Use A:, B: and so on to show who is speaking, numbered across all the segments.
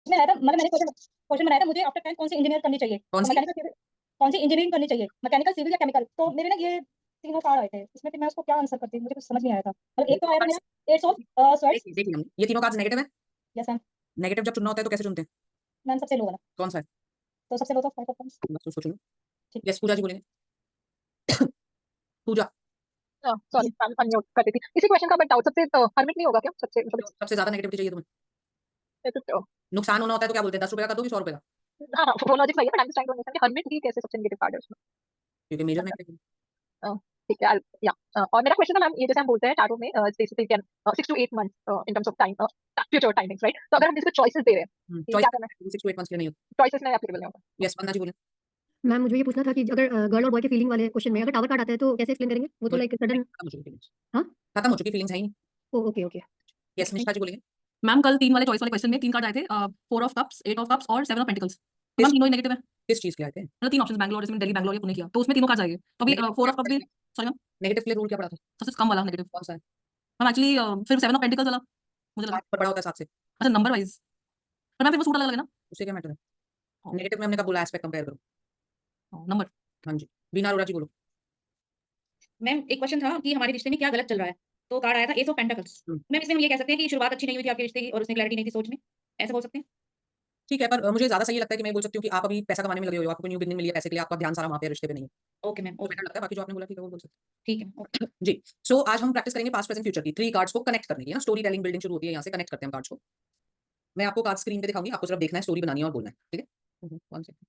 A: इसमें आया था, मतलब मैंने क्वेश्चन बनाया था, मुझे आफ्टर 10 कौन सी इंजीनियर करनी चाहिए,
B: कौन सी?
A: मैकेनिकल सिविल, कौन सी इंजीनियरिंग करनी चाहिए, मैकेनिकल सिविल या केमिकल। तो मेरे ना ये तीनों कार्ड आए थे, इसमें फिर मैं उसको क्या आंसर करती, मुझे कुछ समझ नहीं आया था। मतलब
B: ये
A: एक तो
B: तीनों
A: आया था
B: कार्ड्स
A: मेरा एट्स ऑफ
B: देख
A: स्वर्ड्स।
B: देख लिया हमने। ये तीनों कार्ड्स नेगेटिव है।
A: Yes ma'am.
B: नेगेटिव जब चुनना होता है तो कैसे चुनते हैं?
A: मैम सबसे लो वाला।
B: कौन सा है?
A: तो सबसे लो तो 5 ऑफ वांट्स।
B: बस उसको चुनो।
A: ठीक।
B: यस, पूजा जी बोलेंगे। पूजा।
C: सॉरी अनम्यूट कर दी थी। इसी क्वेश्चन का बट डाउट सबसे हरमिट नहीं होगा क्या सबसे मतलब
B: सबसे ज्यादा नेगेटिविटी चाहिए तुम्हें?
C: तो,
B: नुकसान होना होता है तो क्या बोलते हैं, 10 रुपए का कर दो कि 100 रुपए का?
C: हाँ हाँ वो लॉजिक सही है but I am just trying to understand कि हरमिट ही कैसे सबसे नेगेटिव कार्ड है उसमें।
B: क्योंकि मेजर नेगेटिव।
C: अ, ठीक है या और मेरा क्वेश्चन था मैम, ये जैसे हम बोलते हैं टैरो में basically can 6 to 8 months in terms of time future timings right. तो अगर हम इसको चॉइसेस दे रहे हैं कि
B: चॉइस
C: क्या करना है,
B: 6 to 8 मंथ्स के लिए नहीं होता।
C: चॉइसेस में एप्लीकेबल नहीं होता।
B: यस, वंदना जी बोलें।
D: मैम मुझे ये पूछना था कि अगर गर्ल और बॉय के फीलिंग वाले क्वेश्चन में अगर टावर कार्ड आता है तो कैसे एक्सप्लेन करेंगे? वो तो लाइक सडन।
B: खत्म हो चुकी फीलिंग्स।
D: हाँ?
B: खत्म हो चुकी फीलिंग्स है ही नहीं।
D: Okay okay.
B: यस, निष्ठा जी बोलेंगे।
E: मैम कल 3 वाले चॉइस वाले क्वेश्चन में 3 कार्ड आए थे, 4 ऑफ कप्स, 8 ऑफ कप्स और 7 ऑफ पेंटिकल्स। तो मैम तीनों ही नेगेटिव है।
B: किस चीज के आए थे?
E: मतलब 3 ऑप्शंस, बैंगलोर, जिसमें दिल्ली, बैंगलोर या पुणे किया, तो उसमें तीनों कार्ड्स आएंगे। तो अभी 4 ऑफ कप्स भी, सॉरी मैम,
B: नेगेटिव के लिए रूल क्या पड़ा था?
E: सबसे कम वाला नेगेटिव।
B: कौन सा है?
E: मैम एक्चुअली फिर 7 ऑफ पेंटिकल्स वाला मुझे लगा।
B: पर बड़ा होता है 7 से।
E: अच्छा नंबर वाइज, पर मैम फिर वो सूट अलग अलग है ना।
B: उससे क्या मैटर है? नेगेटिव में हमने कब बोला एस्पेक्ट कंपेयर करो।
E: नंबर।
B: हाँ जी, बीना अरोड़ा जी बोलो।
A: मैम एक क्वेश्चन था कि हमारे रिश्ते में क्या गलत चल रहा है, तो कार्ड आया था एस ऑफ पेंटिकल्स। मैम इसमें हम ये कह सकते हैं कि शुरुआत अच्छी नहीं हुई थी आपके रिश्ते की और उसमें क्लैरिटी नहीं थी सोच में, ऐसा बोल सकते हैं।
B: ठीक है, पर मुझे ज्यादा सही लगता है कि मैं बोल सकती हूँ कि आप अभी पैसा कमाने में लगे हो, आपको न्यू बिगनिंग मिली है पैसे के लिए, आपका ध्यान सारा वहाँ पे रिश्ते पे नहीं है।
A: ओके मैम,
B: तो
A: ओके
B: बेटर लगता है, बाकी जो आपने बोला ठीक है वो बोल सकते
A: ठीक है ओके।
B: हैं। जी। सो आज हम प्रैक्टिस करेंगे पास्ट प्रेजेंट फ्यूचर की 3 कार्ड्स को कनेक्ट करने की ना, स्टोरी टेलिंग बिल्डिंग शुरू होती है यहाँ से, कनेक्ट करते हैं कार्ड्स को। मैं आपको कार्ड स्क्रीन पे दिखाऊंगी, आपको सिर्फ देखना है, स्टोरी बनानी है और बोलना है, ठीक है? 1 सेकंड।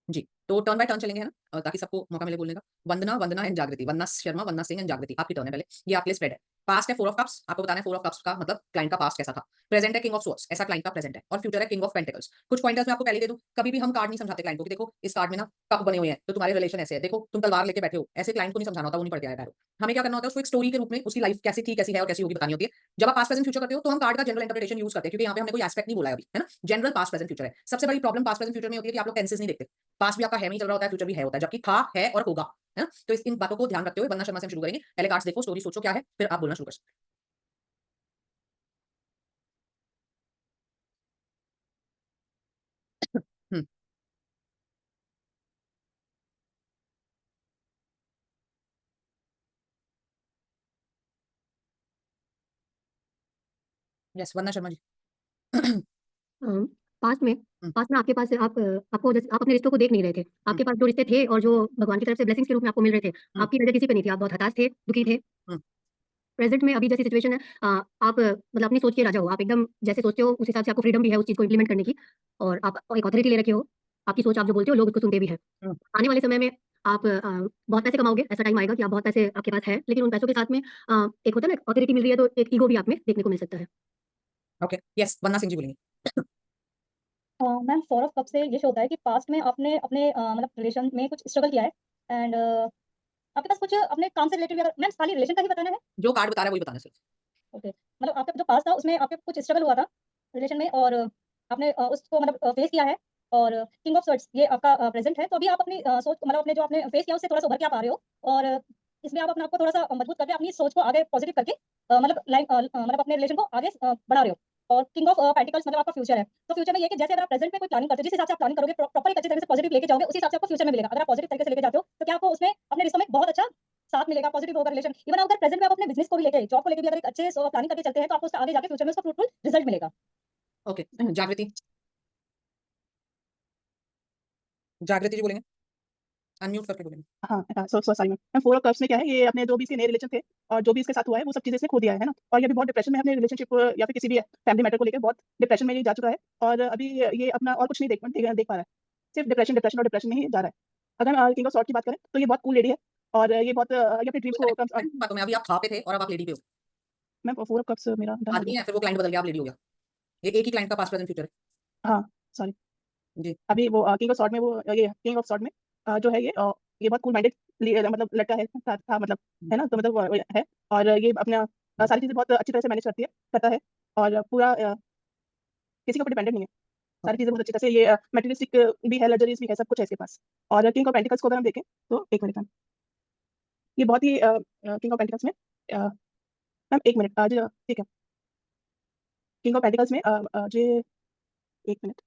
B: जी, तो टर्न बाय टर्न चलेंगे है ना, ताकि सबको मौका मिले बोलने का। वंदना, वंदना एंड जागृति, वंदना शर्मा, वंदना सिंह एंड जागृति, आपकी टर्न है पहले। ये आपके लिए स्प्रेड है। पास्ट है 4 ऑफ कप्स, आपको बताना है 4 ऑफ कप्स का मतलब क्लाइंट का पास्ट कैसा था। प्रेजेंट है किंग ऑफ स्वॉर्ड्स, ऐसा क्लाइंट का प्रेजेंट है। और फ्यूचर है किंग ऑफ पेंटिकल्स। कुछ पॉइंटर्स मैं आपको पहले दे दूं, कभी भी हम कार्ड नहीं समझाते क्लाइंट को कि देखो इस कार्ड में ना कप बने हुए हैं तो तुम्हारे रिलेशन ऐसे है, देखो तुम तलवार लेके बैठे हो, ऐसे क्लाइंट को नहीं समझाना होता, वो नहीं पढ़ के आया है। हमें क्या करना होता है, उसको एक स्टोरी के रूप में उसकी लाइफ कैसी थी, कैसी है और कैसी होगी बतानी होती है। जब आप पास्ट प्रेजेंट फ्यूचर करते हो तो हम कार्ड का जनरल इंटरप्रिटेशन यूज करते हैं, क्योंकि यहाँ पे हमने कोई एस्पेक्ट नहीं बोला है अभी, है ना। जनरल पास्ट प्रेजेंट फ्यूचर है। सबसे बड़ी प्रॉब्लम पास्ट प्रेजेंट फ्यूचर में होती है कि आप लोग टेंसेस नहीं देखते। पास्ट भी आपका है नहीं चल रहा होता है, फ्यूचर भी है होता है, जबकि था, है और होगा, है ना। तो इन बातों को ध्यान रखते हुए वंदना शर्मा से हम शुरू करेंगे। पहले कार्ड्स देखो, स्टोरी सोचो क्या है, फिर आप बोलना शुरू कर सकते हैं। यस, वंदना शर्मा जी।
D: पास्ट में
B: हम्म,
D: पास्ट में आपके पास आपको जैसे आप अपने रिश्तों को देख नहीं रहे थे।
B: हम्म,
D: आपके पास जो रिश्ते थे और जो भगवान की तरफ से ब्लेसिंग्स के रूप में आपको मिल रहे थे,
B: हम्म,
D: आपकी नज़र किसी पे नहीं थी। आप बहुत हताश थे, दुखी थे।
B: हम्म,
D: प्रेजेंट में अभी जैसी सिचुएशन है, आप मतलब अपनी सोच के राजा हो। आप एकदम जैसे सोचते हो उस हिसाब से आपको फ्रीडम भी है उस चीज़ को इम्प्लीमेंट करने की, और आप एक अथॉरिटी ले रखे हो। आपकी सोच, आप जो बोलते हो लोग उसको सुनते भी हैं।
B: हम्म।
D: आने वाले समय में आप बहुत पैसे कमाओगे। ऐसा टाइम आएगा कि आप बहुत पैसे आपके पास है, लेकिन उन पैसों के साथ में एक होता है ना, अथॉरिटी मिल रही है तो एक ईगो भी आप में देखने को मिल सकता है।
B: ओके, यस, वंदना सिंह जी बोलेंगे।
A: मैम 4 ऑफ कप से ये शो होता है कि पास्ट में आपने अपने मतलब रिलेशन में कुछ स्ट्रगल किया है, एंड आपके पास कुछ अपने काम से रिलेटेड भी, अगर मैम खाली रिलेशन का ही बताना है।
B: जो कार्ड बता रहा है वही बताना सिर्फ।
A: ओके, मतलब आपका जो पास्ट था उसमें आपके कुछ स्ट्रगल हुआ था रिलेशन में, और आपने उसको मतलब फेस किया है, और किंग ऑफ स्वर्ड्स ये आपका प्रेजेंट है। तो अभी आप अपनी सोच मतलब अपने जो आपने फेस किया उससे थोड़ा सा उभर के आप आ रहे हो, और इसमें आप अपने आप को थोड़ा सा मजबूत करके अपनी सोच को आगे पॉजिटिव करके मतलब लाइन मतलब अपने रिलेशन को आगे बढ़ा रहे हो। और किंग ऑफ पेंटिकल्स मतलब आपका फ्यूचर है। तो फ्यूचर में ये है कि जैसे अगर आप प्रेजेंट में कोई प्लानिंग करते हो, जिस हिसाब से आप प्लानिंग करोगे प्रॉपर एक अच्छी तरह से पॉजिटिव लेके जाओगे, उसी हिसाब से आपको फ्यूचर में मिलेगा। अगर आप पॉजिटिव तरीके से लेके जाते हो तो क्या आपको उसमें अपने रिश्तों में बहुत अच्छा साथ मिलेगा, पॉजिटिव होगा रिलेशन। इवन अगर प्रेजेंट में आप अपने बिजनेस को भी लेके, जॉब को लेके भी अगर एक अच्छे प्लानिंग करके चलते हैं तो आपको उससे आगे जाके फ्यूचर में उसका फ्रूटफुल रिजल्ट मिलेगा।
B: ओके, जागृति। जागृति जी बोलेंगे, अनम्यूट करके बोलेंगे।
C: हाँ so sorry ma'am. 4 of cups में क्या है, ये अपने जो भी इसके नए रिलेशन थे और जो भी इसके साथ हुआ है वो सब चीजें इसने खो दिया है ना। और ये अभी बहुत डिप्रेशन में है अपने रिलेशनशिप या फिर किसी भी फैमिली मैटर को लेकर बहुत डिप्रेशन में ये जा चुका है। और अभी ये अपना और कुछ नहीं देख पा रहा है, सिर्फ डिप्रेशन डिप्रेशन और डिप्रेशन में ही जा रहा है। अगर किंग ऑफ सॉर्ड की बात करें तो ये बहुत कूल लेडी है, और ये बहुत ये अपने ड्रीम्स को
B: बातों में अभी आप खा पे थे और अब आप लेडी पे हो।
C: मैम 4 ऑफ कप्स मेरा डन हो
B: आदमी
C: गया।
B: है, फिर वो क्लाइंट बदल गया, आप लेडी हो गया। ये एक ही क्लाइंट का पास्ट प्रेजेंट फ्यूचर है।
C: हाँ सॉरी।
B: जी।
C: अभी वो किंग ऑफ सॉर्ड में वो ये किंग ऑफ सॉर्ड में जो है ये बहुत कूल माइंडेड मतलब लड़का है था मतलब, है ना। तो मतलब वो है, और ये अपना सारी चीजें बहुत अच्छी तरह से मैनेज करता है, और पूरा किसी के ऊपर डिपेंडेंट नहीं है। सारी चीजें बहुत अच्छी तरह से, ये मटेरियलिस्टिक भी है, लग्जरीज भी है, सब कुछ है इसके पास। और किंग ऑफ पेंटिकल्स को अगर हम देखें तो एक मिनट मैम, ये बहुत ही किंग ऑफ पेंटिकल्स में मैम एक मिनट आज ठीक है। किंग ऑफ पेंटिकल्स में ये एक मिनट,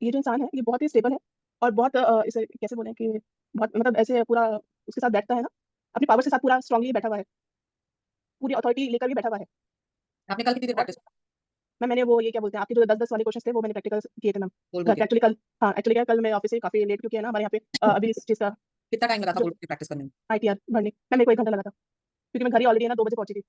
C: ये जो इंसान है ये बहुत ही स्टेबल है और बहुत इसे कैसे बोलें कि बहुत मतलब ऐसे पूरा उसके साथ बैठता है ना, अपनी पावर के साथ पूरा स्ट्रांगली बैठा हुआ है, पूरी अथॉरिटी लेकर भी बैठा हुआ है।
B: आपने कल कितनी देर प्रैक्टिस
C: मैंने वो ये क्या बोलते हैं आपके जो 10-10 वाले क्वेश्चन थे वो मैंने प्रैक्टिकल किए थे मैम।
B: बोल बोल के
C: एक्चुअली कल, हाँ एक्चुअली क्या कल मैं ऑफिस से काफी लेट क्योंकि है ना हमारे यहाँ पे अभी इस चीज़ का
B: कितना टाइम लगा था
C: जो
B: बोल के प्रैक्टिस करने में?
C: आईटीआर भरने में मेरे को 1 घंटा लगा था क्योंकि मैं घर ही ऑलरेडी है ना 2 बजे पहुंची थी।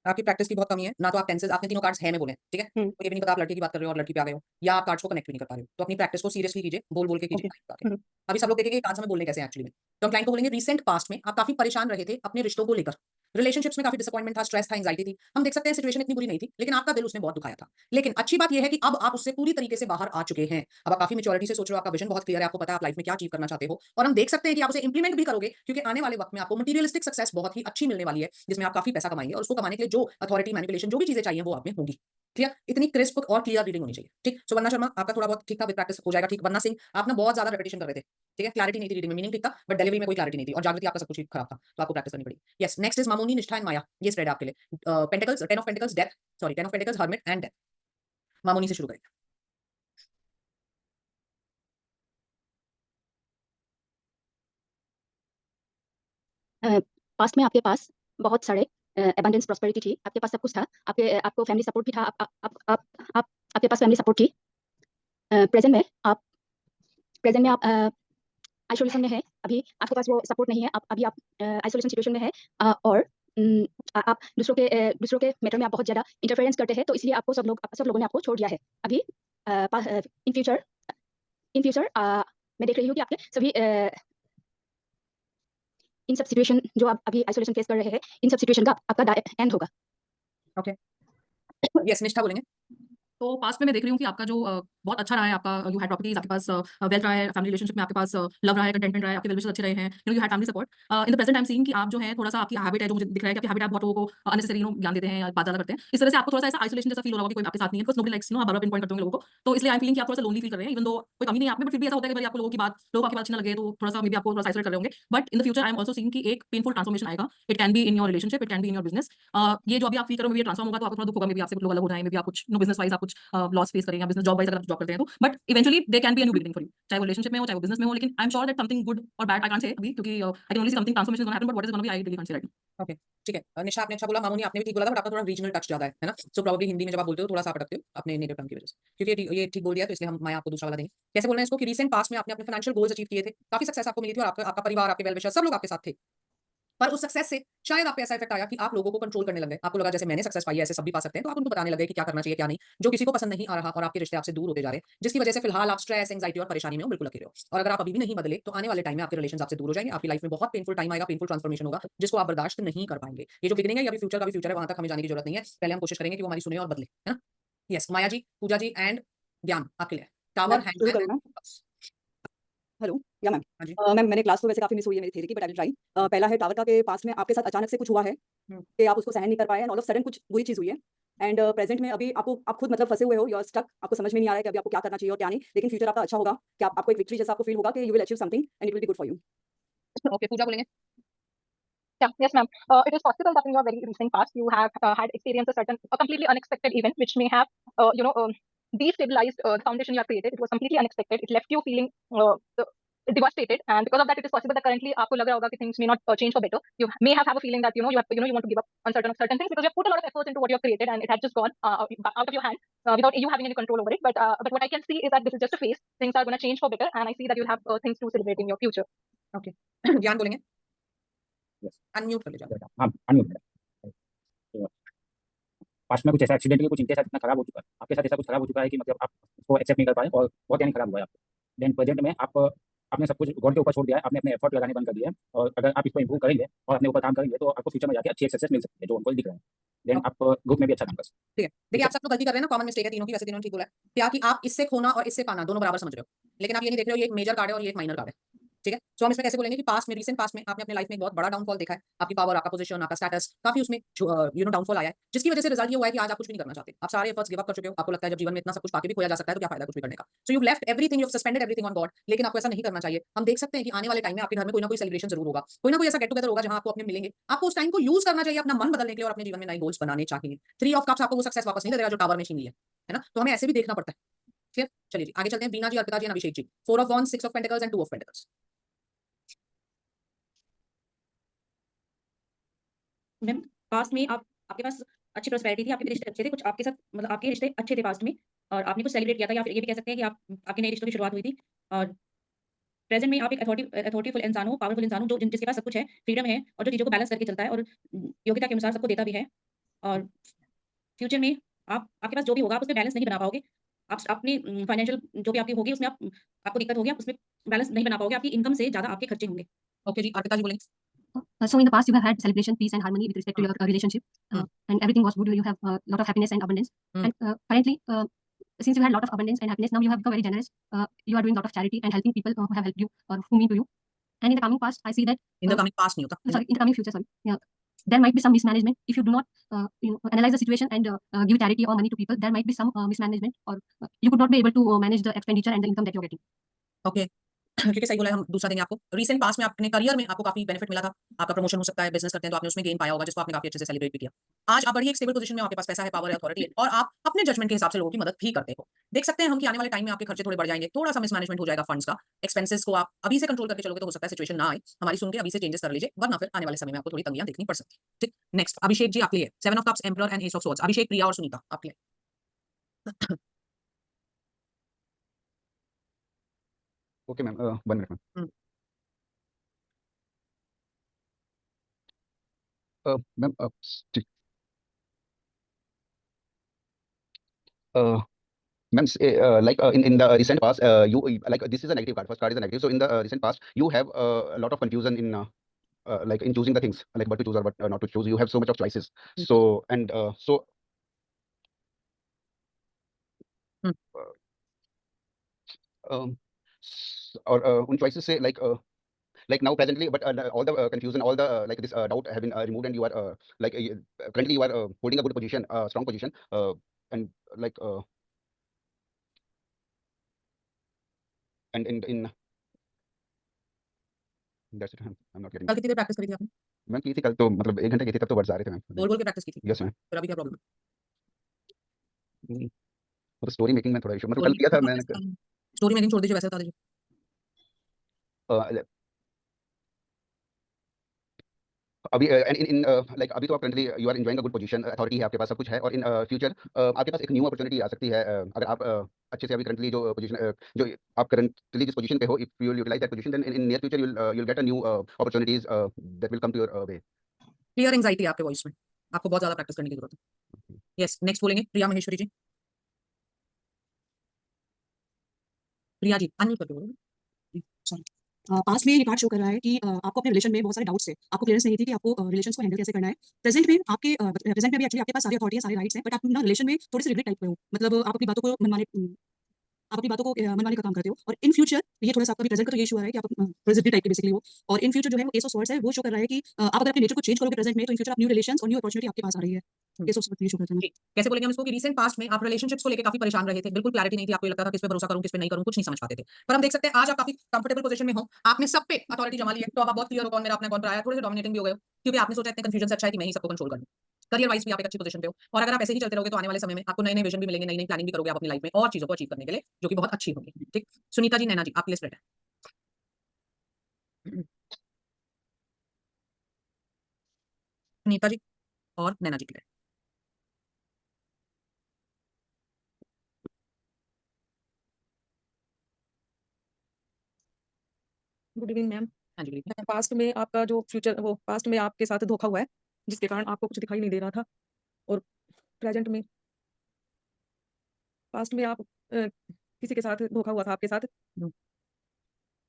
B: आपकी प्रैक्टिस की बहुत कमी है ना, तो आप टेंसेस आपने तीनों कार्ड्स है में बोले हैं, ठीक है,
C: हम्म,
B: तो ये भी नहीं पता आप लड़के की बात कर रहे हो और लड़की पे आ गए हो, या आप कार्ड्स को कनेक्ट भी नहीं कर पा रहे हो, तो अपनी प्रैक्टिस को सीरियसली कीजिए, बोल बोल के कीजिए,
C: ओके।
B: ना ही गा के। अभी सब लोग देखेंगे कार्ड्स हमें बोलने कैसे हैं एक्चुअली में। तो हम क्लाइंट को बोलेंगे रिसेंट पास्ट में आप काफी परेशान रहे थे अपने रिश्तों को लेकर, रिलेशनशिप्स में काफी डिसअपॉइंटमेंट था, स्ट्रेस था, एंजाइटी थी, हम देख सकते हैं सिचुएशन इतनी बुरी नहीं थी, लेकिन आपका दिल उसने बहुत दुखाया था। लेकिन अच्छी बात यह है कि अब आप उससे पूरी तरीके से बाहर आ चुके हैं, अब आप काफी मैच्योरिटी से सोच रहे हो, आपका विजन बहुत क्लियर है, आपको पता है आप लाइफ में क्या अचीव करना चाहते हो, और हम देख सकते हैं कि आप उसे इंप्लीमेंट भी करोगे, क्योंकि आने वाले वक्त में आपको मटीरियलिस्टिक सक्सेस बहुत ही अच्छी मिलने वाली है, जिसमें आप काफी पैसा कमाएंगे, और उसको कमाने के लिए जो अथॉरिटी मैनिपुलेशन जो भी चीजें चाहिए वो आप में होंगी। क्लियर, इतनी क्रिस्प और क्लियर रीडिंग होनी चाहिए, ठीक। सो वंदना शर्मा आपका थोड़ा बहुत ठीक था, विद प्रैक्टिस हो जाएगा ठीक। वंदना सिंह आप ना बहुत ज्यादा रेपिटेशन कर रहे थे, ठीक है, क्लैरिटी नहीं थी रीडिंग में, मीनिंग ठीक था बट डिलीवरी में कोई क्लैरिटी नहीं थी, और जागृति आपका सब कुछ ही खराब था, तो आपको प्रैक्टिस करनी पड़ी। यस, नेक्स्ट इज मामूनी, निष्ठा एंड माया, ये स्प्रेड है आपके लिए। Pentacles, 10 of pentacles, death, sorry 10 of pentacles, hermit and death. Mamuni से शुरू करेंगे।
D: पास्ट में आपके पास बहुत सारे एबंडेंस प्रॉस्पेरिटी थी, आपके पास सब कुछ था, आपको फैमिली सपोर्ट भी था, आप आपके पास फैमिली सपोर्ट थी। प्रेजेंट में आप आइसोलेशन में है, अभी आपके पास वो सपोर्ट नहीं है, आप आइसोलेशन सिचुएशन में है, और आप दूसरों के मैटर में आप बहुत ज़्यादा इंटरफेरेंस करते हैं, तो इसलिए आपको सब लोगों ने आपको छोड़ दिया है। अभी इन फ्यूचर मैं देख रही हूँ कि आपके सभी इन सब सिचुएशन जो आप अभी आइसोलेशन फेस कर रहे हैं, इन सब सिचुएशन का आपका एंड होगा।
B: ओके, यस, निष्ठा बोलेंगे।
E: तो पास्ट में मैं देख रही हूँ कि आपका जो बहुत अच्छा रहा है, आपका यू हैड प्रॉपर्टीज, आपके पास वेल्थ रहा है, फैमिली रिलेशनशिप में आपके पास लव रहा है, कंटेंटमेंट रहा है, आपके वेल अच्छे रहे हैं, you had family support. In the present time seeing कि आप जो है थोड़ा सा आपकी हैबिट है, जो मुझे दिख रहा है कि आपकी हैबिट आप बहुत लोगों को अननेसेसरी ज्ञान देते हैं या बात ज़्यादा करते हैं, इस तरह से आपको थोड़ा सा ऐसा आइसोलेशन जैसा फील हो रहा होगा कि कोई आपके साथ नहीं है, बिकॉज़ नोबडी लाइक्स आप बार-बार पिन पॉइंट करते होंगे लोगों को, तो इसलिए आई एम फीलिंग कि आप थोड़ा सा लोनली फील कर रहे हैं, इवन दो कोई कमी नहीं है आप में, बट फिर भी ऐसा होता है कि भाई आपको लोगों की बात अच्छी ना लगे, तो थोड़ा सा मे बी आपको थोड़ा सा आइसोलेट कर रहे होंगे। But in the future I am also seeing कि एक पेनफुल ट्रांसफॉर्मेशन आएगा, it can be in your relationship, it can be in your business. ये जो अभी आप फील करो, मे बी ट्रांसफॉर्म होगा, तो आपको थोड़ा दुःख होगा, मे बी आपसे कुछ लोग अलग हो जाएं, मे बी आप कुछ नो बिजनेस वाइज आप कुछ लॉस फेस करें, या बिजनेस जॉब वाइज अगर आप जॉब करते हैं तो, but eventually they can be a new beginning for you, चाहे वो रिलेशनशिप में हो, चाहे वो बिजनेस में हो, लेकिन I am sure that something good और बैड आई कांट से अभी, क्योंकि I can only see something transformation is gonna happen, but what is gonna be I really can't say right now.
B: Okay, ठीक है। निशा आपने अच्छा बोला, मामूनी आपने भी ठीक बोला था, बट आपका थोड़ा रीजनल टच ज्यादा है ना, सो प्रॉब्ली हिंदी में जब आप बोलते हो थोड़ा सा आप अटकते हो अपने नेटिव टंग की वजह से, क्योंकि ये ठीक बोल दिया, तो इसलिए हम माया आपको दूसरा वाला देंगे। कैसे बोलना है इसको कि रिसेंट पास्ट में आपने अपने फाइनेंशियल गोल्स अचीव किए थे, काफी सक्सेस आपको मिली थी, और आपका परिवार, आपके वेल विशर्स सब लोग आपके साथ थे, पर उस सक्सेस से शायद आप पे ऐसा इफेक्ट आया कि आप लोगों को कंट्रोल करने लगे, आपको लगा जैसे मैंने सक्सेस पाई है ऐसे सब भी पा सकते हैं, तो आप उनको बताने लगे कि क्या करना चाहिए क्या नहीं, जो किसी को पसंद नहीं आ रहा, और आपके रिश्ते आपसे दूर होते जा रहे हैं, जिसकी वजह से फिलहाल आप स्ट्रेस, एंजाइटी और परेशानी में हो, बिल्कुल अकेले हो। और अगर आप अभी भी नहीं बदले तो आने वाले टाइम में आपके रिलेशन आपसे दूर हो जाएंगे, आपकी लाइफ में बहुत पेनफुल टाइम आएगा, पेनफुल ट्रांसफॉर्मेशन होगा, जिसको आप बर्दाश्त नहीं कर पाएंगे। ये जो बिगिनिंग है, अभी फ्यूचर का भी फ्यूचर है, वहां तक हमें जाने की जरूरत नहीं है, पहले हम कोशिश करेंगे कि वो हमारी सुने और बदले, है ना। Yes, Maya ji, Puja ji and ज्ञान आपके लिए टावर
F: मैं शुरू करूँ ना? हेलो, या मैम?
B: हाँ जी।
F: मैम मैंने क्लास तो वैसे काफ़ी मिस हुई है मेरी थ्योरी की, बट आई विल ट्राई। पहला है टावर का के पास में आपके साथ अचानक से कुछ हुआ है कि आप उसको सहन नहीं कर पाए, एंड ऑल ऑफ सडन कुछ बुरी चीज़ हुई है, एंड प्रेजेंट में अभी आप खुद मतलब फंसे हुए हो, यू आर स्टक, आपको समझ में नहीं आ रहा है कि अभी आपको क्या करना चाहिए और क्या नहीं, लेकिन फ्यूचर आपका अच्छा होगा कि आपको एक विक्ट्री जैसा आपको फील होगा कि you will achieve something and it will be good for you.
B: Okay, Puja बोलेंगे।
A: Yeah, yes, ma'am. It is possible that in your very recent past you have had experienced a completely unexpected event which may have, destabilized the foundation you have created. It was completely unexpected. It left you feeling devastated, and because of that, it is possible that currently आपको लग रहा होगा कि things may not change for better. You may have a feeling that you want to give up on certain things because you have put a lot of efforts into what you have created, and it had just gone out of your hand without you having any control over it. But what I can see is that this is just a phase. Things are going to change for better, and I see that you'll have things to celebrate in your future.
B: Okay, ज्ञान बोलेंगे। Unmute कर लीजिए।
G: हाँ, unmute है। तो past में कुछ ऐसा एक्सीडेंट कुछ इनके साथ इतना खराब हो चुका है, आपके साथ ऐसा कुछ खराब हो चुका है कि मतलब आप उसको एक्सेप्ट नहीं कर पाए और बहुत यानी खराब हुआ है आपको। देन प्रेजेंट में आपने सब कुछ गॉड के ऊपर छोड़ दिया है, आपने अपने एफर्ट लगाने बंद कर दिया है, और अगर आप इसको इंप्रूव करेंगे और अपने ऊपर काम करेंगे तो आपको फ्यूचर में जाके अच्छी सक्सेस मिल सकती है, जो उनको दिख रहा है। देन आप ग्रुप में भी अच्छा काम कर सकते हैं।
B: ठीक है, देखिए आप सब लोग गलती कर रहे हैं ना, कॉमन मिस्टेक है तीनों की, वैसे तीनों ने ठीक बोला है क्या कि आप इससे खोना और इससे पाना दोनों बराबर समझ रहे हो, लेकिन आप ये नहीं देख रहे हो ये एक मेजर कार्ड है और ये एक माइनर कार्ड है। ठीक है। सो हम इसमें कैसे बोलेंगे कि पास्ट में, रीसेंट पास्ट में आपने अपने लाइफ में एक बहुत बड़ा डाउनफॉल देखा है, आपकी पावर, आपका पोजीशन, आपका स्टेटस काफी उसमें डाउनफॉल आया है, जिसकी वजह से रिजल्ट ये हुआ है कि आज आप कुछ भी नहीं करना चाहते, आप सारे एफर्ट्स गिव अप कर चुके हो, आपको लगता है जब जीवन में इतना सब कुछ पाके भी खोया जा सकता है तो क्या फायदा कुछ भी करने का। So you left everything, you suspended everything on God, लेकिन आपको ऐसा नहीं करना चाहिए। हम देख सकते हैं कि आने वाले टाइम में आपके घर में कोई ना कोई सेलिब्रेशन जरूर होगा, कोई ना कोई ऐसा गेट टुगेदर होगा जहां आपको अपने मिलेंगे, आपको उस टाइम को यूज करना चाहिए अपना मन बदलने के लिए और अपने जीवन में नए गोल्स बनाने चाहिए। 3 ऑफ कप्स आपको वो सक्सेस वापस नहीं दे देगा जो टावर में छीन लिया है ना, तो हमें ऐसे भी देखना पड़ता है। क्लियर, चलिए जी आगे चलते हैं। वीणा जी, अर्पिता जी, Abhishek ji, 4 of wands, 6 of pentacles and 2 of pentacles.
E: Ma'am past में आप आपके पास अच्छी प्रॉस्पेरिटी थी, आपके रिश्ते अच्छे थे, कुछ आपके साथ मतलब आपके रिश्ते अच्छे थे पास्ट में और आपने कुछ सेलिब्रेट किया था, या फिर ये भी कह सकते हैं कि आप आपके नए रिश्तों की शुरुआत हुई थी। और प्रेजेंट में आप एक अथॉरिटीफुल इंसान हो, पावरफुल इंसान हो, जो जिसके पास सब कुछ है, फ्रीडम है और जो चीज़ों को बैलेंस करके चलता है और योग्यता के अनुसार सबको देता भी है। और फ्यूचर में आप आपके पास जो भी होगा आप उसमें बैलेंस नहीं बना पाओगे। आप अपनी फाइनेंशियल जो भी आपकी होगी उसमें आपको दिक्कत होगी, आप उसमें बैलेंस नहीं बना पाओगे, आपकी इनकम से ज़्यादा आपके खर्चे होंगे।
B: ओके जी, अर्पिता जी बोलेंगे।
D: So in the past, you have had celebration, peace, and harmony with respect to
B: Hmm.
D: your relationship,
B: Hmm.
D: and everything was good. You have a lot of happiness and abundance.
B: Hmm.
D: And currently, since you had a lot of abundance and happiness, now you have become very generous. You are doing a lot of charity and helping people who have helped you or who mean to you. And in the coming past, I see that.
B: In the coming past नहीं होता,
D: Sorry, in the coming future, sorry. Yeah. There might be some mismanagement if you do not analyze the situation and give charity or money to people. There might be some mismanagement, or you could not be able to manage the expenditure and the income that you're getting.
B: Okay. क्योंकि सही बोला है, हम दूसरा देंगे आपको। Recent past में अपने करियर में आपको काफी बेनिफिट मिला था, आपका प्रमोशन हो सकता है, बिजनेस करते हैं तो आपने उसमें गेन पाया होगा जिसको आपने काफी अच्छे से सेलिब्रेट भी किया। आज आप बड़ी एक स्टेबल पोजीशन में, आपके पास पैसा है, पावर है, अथॉरिटी है और आप अपने जजमेंट के हिसाब से लोगों की मदद भी करते हो। देख सकते हैं हम कि आने वाले टाइम में आपके खर्चे थोड़े बढ़ जाएंगे, थोड़ा सा मिसमैनेजमेंट हो जाएगा फंड्स का, एक्सपेंसेस को आप अभी से कंट्रोल करके चलोगे तो हो सकता है सिचुएशन ना आए, हमारी सुन के अभी से चेंजेस कर लीजिए, वरना फिर आने वाले समय में आपको थोड़ी तंगियां देखनी पड़ सकती है। ठीक, नेक्स्ट अभिषेक जी आपके लिए 7 of cups, emperor and ace of swords. Abhishek, Priya और सुनीता आपके लिए।
H: Okay ma'am, 1 minute ma'am. Ma'am ठीक। Ma'am, like in the recent past, you like this is a negative card. First card is a negative. So in the recent past, you have a lot of confusion in like in choosing the things, like what to choose or what not to choose. You have so much of choices. So and so
B: Hmm.
H: or उन choices से like now presently, but all the confusion, all the like this doubt have been removed, and you are like currently you are holding a good position, strong position, and like and in that's it. I'm not getting.
B: कल कितनी देर practice करी थी आपने?
H: Ma'am की थी कल, तो मतलब 1 घंटे की थी, तब तो वर्ड्स आ रहे थे मैम।
B: बोल बोल के प्रैक्टिस की थी?
H: Yes ma'am.
B: फिर अभी क्या प्रॉब्लम है?
H: वो तो स्टोरी मेकिंग में थोड़ा इशू, मतलब कल किया था मैंने।
B: स्टोरी मेकिंग छोड़ दीजिए, वैसे बता दीजिए।
H: अभी एंड इन लाइक अभी तो आप currently you are enjoying a good position, authority है आपके पास, सब कुछ है, और इन फ्यूचर आपके पास एक न्यू अपॉर्चुनिटी आ सकती है, अगर आप अच्छे से अभी करंटली जो पोजीशन जो आप करंटली जिस पोजीशन पे हो, if you will utilise that position, then in near future you will get a new opportunities that will come to your way.
B: Clear anxiety है आपके वॉइस में, आपको बहुत ज्यादा प्रैक्टिस करने की जरूरत है। यस, नेक्स्ट बोलेंगे प्रिया महेश्वरी जी। प्रिया जी अनम्यूट करके बोलो।
F: सॉरी। पास्ट में ये कार्ड शो कर रहा है कि आपको अपने रिलेशन में बहुत सारे डाउट्स थे, आपको क्लियरेंस नहीं थी कि आपको रिलेशंस को हैंडल कैसे करना है। प्रेजेंट में आपके प्रेजेंट में भी एक्चुअली आपके पास सारी अथॉरिटी है, सारे राइट्स हैं, बट आप ना रिलेशन में थोड़े से रिग्रेट टाइप पे हो, मतलब आप अपनी बातों को मनवाने का काम करते हो। और इन फ्यूचर ये थोड़ा सा आपका भी प्रेजेंट का तो ये शो आ रहा है कि आप प्रेजेंट टाइप के बेसिकली हो, और इन फ्यूचर जो है वो एस ऑफ स्वॉर्ड्स है, वो शो कर रहा है कि आप अगर अपने नेचर को चेंज करोगे प्रेजेंट में, तो इन फ्यूचर आप न्यू रिलेशंस और न्यू अपॉर्चुनिटी आपके पास आ रही है। एस ऑफ स्वॉर्ड्स ये शो करता है।
B: ठीक, कैसे बोलेंगे हम इसको कि रीसेंट पास्ट में आप रिलेशनशिप्स को लेकर काफी परेशान रहे थे, बिल्कुल क्लैरिटी नहीं थी, आपको ये लगता था किस पे भरोसा करूं किस पे नहीं करूं, कुछ नहीं समझ पाते थे। पर हम देख सकते हैं आज आप काफी कंफर्टेबल पोजीशन में हो, आपने सब पे अथॉरिटी जमा ली है, तो अब आप बहुत क्लियर हो कौन मेरा अपना कौन पराया, थोड़े से डोमिनेटिंग भी हो गए हो, क्योंकि आपने सोचा इतने कंफ्यूजन से अच्छा है कि मैं ही सबको कंट्रोल कर लूं। करियर वाइज भी आप एक अच्छी पोजीशन पे हो, और अगर आप ऐसे ही चलते रहोगे तो आने वाले समय में आपको नए नए विजन भी मिलेंगे, नई नई प्लानिंग भी करोगे आप अपनी लाइफ में और चीजों को अचीव करने के लिए, जो कि बहुत अच्छी होगी। ठीक, सुनीता जी, नैना जी आपके लिए स्प्रेड है। सुनीता जी और नैना जी के लिए।
E: Good evening ma'am.
B: हाँ जी,
E: पास्ट में आपका जो फ्यूचर वो पास्ट में आपके साथ धोखा हुआ है, जिसके कारण आपको कुछ दिखाई नहीं दे रहा था, और प्रेजेंट में पास्ट में आप किसी के साथ धोखा हुआ था आपके साथ।
B: हम्म।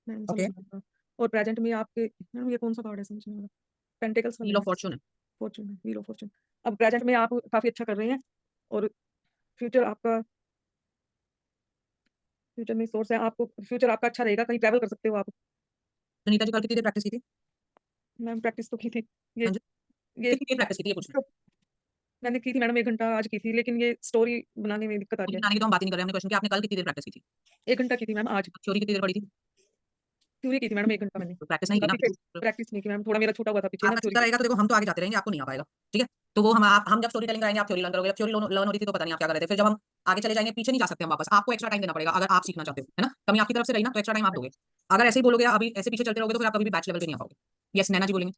E: मैम
B: ओके,
E: समझ नहीं आ रहा। और प्रेजेंट में आपके मैम ये कौन सा कार्ड है समझ नहीं आ रहा। पेंटिकल्स
B: व्हील ऑफ फॉर्च्यून है।
E: Fortune, wheel of Fortune. अब प्रेजेंट में आप काफी अच्छा कर रहे हैं, और फ्यूचर में सोर्स है, आपको फ्यूचर आपका अच्छा रहेगा, कहीं ट्रैवल कर सकते हो आप।
B: सुनीता जी कल कितनी देर प्रैक्टिस की थी?
I: मैम प्रैक्टिस तो की थी। ये
B: हाँ जी।
I: ये
B: कितनी देर प्रैक्टिस की थी ये पूछ रही हूँ?
I: मैंने की थी मैडम 1 घंटा आज की थी, लेकिन ये स्टोरी बनाने में दिक्कत आ रही
B: स्टोरी
I: है।
B: बनाने की तो हम बात ही नहीं कर रहे हैं, हमने क्वेश्चन किया आपने कल कितनी देर प्रैक्टिस की थी?
I: 1 घंटा की थी मैम आज।
B: थ्योरी कितनी देर पढ़ी थी?
I: थ्योरी की थी मैडम 1 घंटा मैंने।
B: तो प्रैक्टिस नहीं की
I: थोड़ा
B: ना?
I: पीछे प्रैक्टिस नहीं की मैम, थोड़ा मेरा छूटा हुआ था पीछे ना
B: आपका
I: थ्योरी
B: चलता
I: के।
B: रहेगा तो देखो हम तो आगे जाते रहेंगे, आपको नहीं आ पाएगा, ठीक है? तो वो हम जब स्टोरी टेलिंग कराएंगे आप थ्योरी लर्न करोगे, जब थ्योरी लर्न हो रही थी तो पता नहीं आप क्या कर रहे थे, फिर जब हम आगे चले जाएंगे पीछे नहीं जा सकते हम वापस, आपको एक्स्ट्रा टाइम देना पड़ेगा अगर आप सीखना चाहते हो, है ना? कमी आपकी तरफ से रही ना तो एक्स्ट्रा टाइम आप दोगे। अगर ऐसे ही बोलोगे अभी ऐसे पीछे चलते रहोगे तो फिर आप कभी भी बैच लेवल पे नहीं आ पाओगे। यस नैना जी बोलेंगे।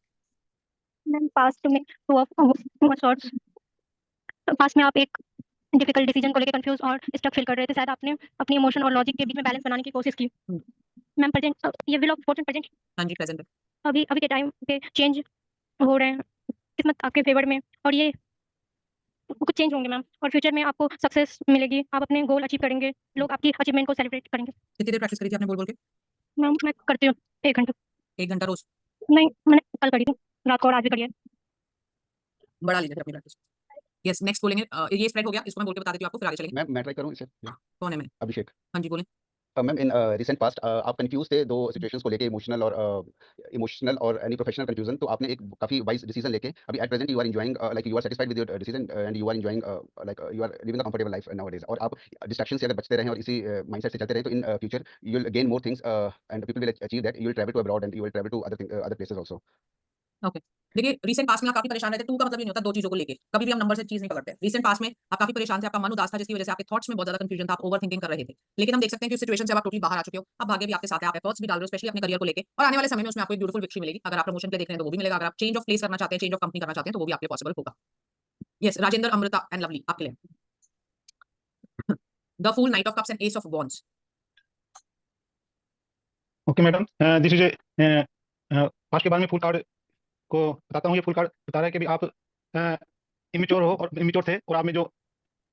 J: मैम पास्ट में टू ऑफ सॉर्ट्स, पास्ट में आप एक डिफिकल्ट डिसीजन को लेकर कंफ्यूज और स्टक फील कर रहे थे, शायद आपने अपनी इमोशन और लॉजिक के बीच में बैलेंस बनाने की कोशिश की। मैम प्रेजेंट ये व्हील ऑफ फॉर्चून प्रेजेंट
B: हाँ जी प्रेजेंट है।
J: अभी अभी के टाइम पे चेंज हो रहे हैं, किस्मत आपके फेवर में, और ये कुछ चेंज होंगे मैम, और फ्यूचर में आपको सक्सेस मिलेगी, आप अपने गोल अचीव करेंगे, लोग आपकी अचीवमेंट को सेलिब्रेट करेंगे।
B: कितनी देर प्रैक्टिस करी थी आपने बोल बोल के?
J: मैम मैं करती हूँ 1 घंटा।
B: 1 घंटा रोज?
J: नहीं मैंने कल करी थी, रात को और आज भी करी है।
B: बढ़ा लीजिए फिर अपनी प्रैक्टिस। यस नेक्स्ट बोलेंगे ये स्प्रेड हो गया, इसको मैं बोल के बता देती हूँ आपको, फिर आगे चलेंगे।
H: मैं ट्राई करूँ इसे?
B: कौन है मैं?
H: अभिषेक।
B: हाँ जी बोलें।
H: मैम इन रिसेंट पास्ट आप कंफ्यूज थे 2 सिचुएशंस को लेके, इमोशनल और एनी प्रोफेशनल कंफ्यूजन, तो आपने एक काफी वाइज डिसीजन लेके अभी at present you are enjoying like you are satisfied with your decision and you are enjoying like you are living a comfortable life nowadays, और आप डिस्ट्रैक्शन से अगर बचते रहें और इसी माइंडसेट से चलते रहें तो in future you will gain more things and people will achieve that, you will travel to abroad and you will travel to other places also.
B: Okay देखिए रिसेंट पास में आप काफी परेशान रहते, टू का मतलब ये नहीं होता 2 चीजों को लेके, कभी भी हम नंबर से चीज नहीं पकड़ते। रिसेंट पास में आप काफी परेशान थे, आपका मन उदास था जिसकी वजह से आपके थॉट्स में बहुत ज्यादा कंफ्यूजन था, आप ओवरथिंकिंग कर रहे थे, लेकिन हम देख सकते हैं कि उस सिचुएशन से आप टोटली बाहर आ चुके हो, अब भाग्य भी आपके साथ है, आप एफर्ट्स भी डाल रहे हो स्पेशली अपने करियर को लेके, और आने वाले समय में उसमें आपको एक ब्यूटीफुल विक्ट्री मिलेगी। अगर आप प्रमोशन पे देख रहे हैं तो वो भी मिलेगा, अगर आप चेंज ऑफ प्लेस करना चाहते हैं, चेंज ऑफ कंपनी करना चाहते हैं तो वो भी आपके पॉसिबल होगा। Yes Rajendra Amrita and lovely आपके लिए the fool, knight of cups and ace of wands.
K: Okay madam, this is past के बारे में फुल कार्ड को बताता हूँ। ये फुल कार्ड बता रहा है कि भी आप इमेच्योर हो और इमेच्योर थे, और आप में जो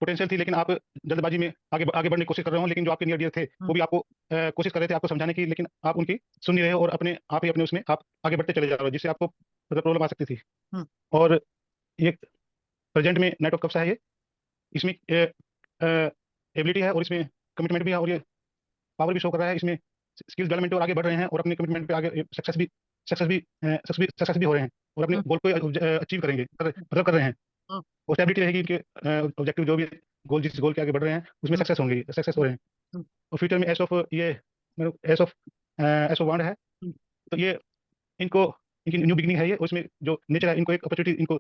K: पोटेंशियल थी, लेकिन आप जल्दबाजी में आगे बढ़ने की कोशिश कर रहे हो, लेकिन जो आपके नियर डियर थे वो भी आपको कोशिश कर रहे थे आपको समझाने की, लेकिन आप उनकी सुन नहीं रहे हो और आप ही अपने उसमें आप आगे बढ़ते चले जा रहे हो, जिससे आपको प्रॉब्लम आ सकती थी। और ये प्रेजेंट में नाइट ऑफ कप्स है, ये इसमें एबिलिटी है और इसमें कमिटमेंट भी है, और ये पावर भी शो कर रहा है, इसमें स्किल्स डेवलपमेंट और आगे बढ़ रहे हैं और अपने कमिटमेंट पे आगे सक्सेस भी हो रहे हैं और अपने गोल को अचीव करेंगे, कर रहे हैं। और स्टेबिलिटी रहेगी, इनके ऑब्जेक्टिव जो भी गोल, जिस गोल के आगे बढ़ रहे हैं उसमें सक्सेस होंगे, सक्सेस हो रहे हैं। और फ्यूचर में एस ऑफ वांड है, तो ये इनकी न्यू बिगिनिंग है, ये उसमें जो नेचर है इनको एक अपॉर्चुनिटी इनको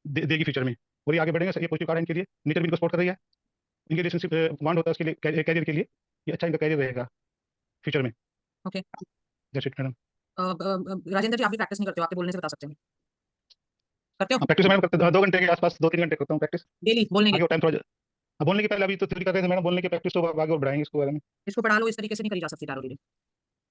K: देगी फ्यूचर में, और ये आगे बढ़ेंगे। ये पॉजिटिव कार्ड है इनके लिए, नेचर भी इनको सपोर्ट कर रही है, इनके रिलेशनशिप वांड होता है उसके लिए, कैरियर के लिए ये अच्छा इनका कैरियर रहेगा फ्यूचर में।
B: Okay
K: that's it madam.
B: Rajendra ji आप भी प्रैक्टिस नहीं करते हो, आपके बोलने से बता सकते हैं। करते हो
K: प्रैक्टिस मैडम करते 2 घंटे के आसपास, 2-3 घंटे करता हूँ प्रैक्टिस
B: डेली बोलने
K: आगे
B: की?
K: टाइम थोड़ा बोलने के पहले अभी तो थ्योरी कर रहे थे मैडम, बोलने की प्रैक्टिस तो आगे और बढ़ाएंगे इसको बारे में।
B: इसको पढ़ा लो, इस तरीके से नहीं करी जा सकती डायरेक्टली।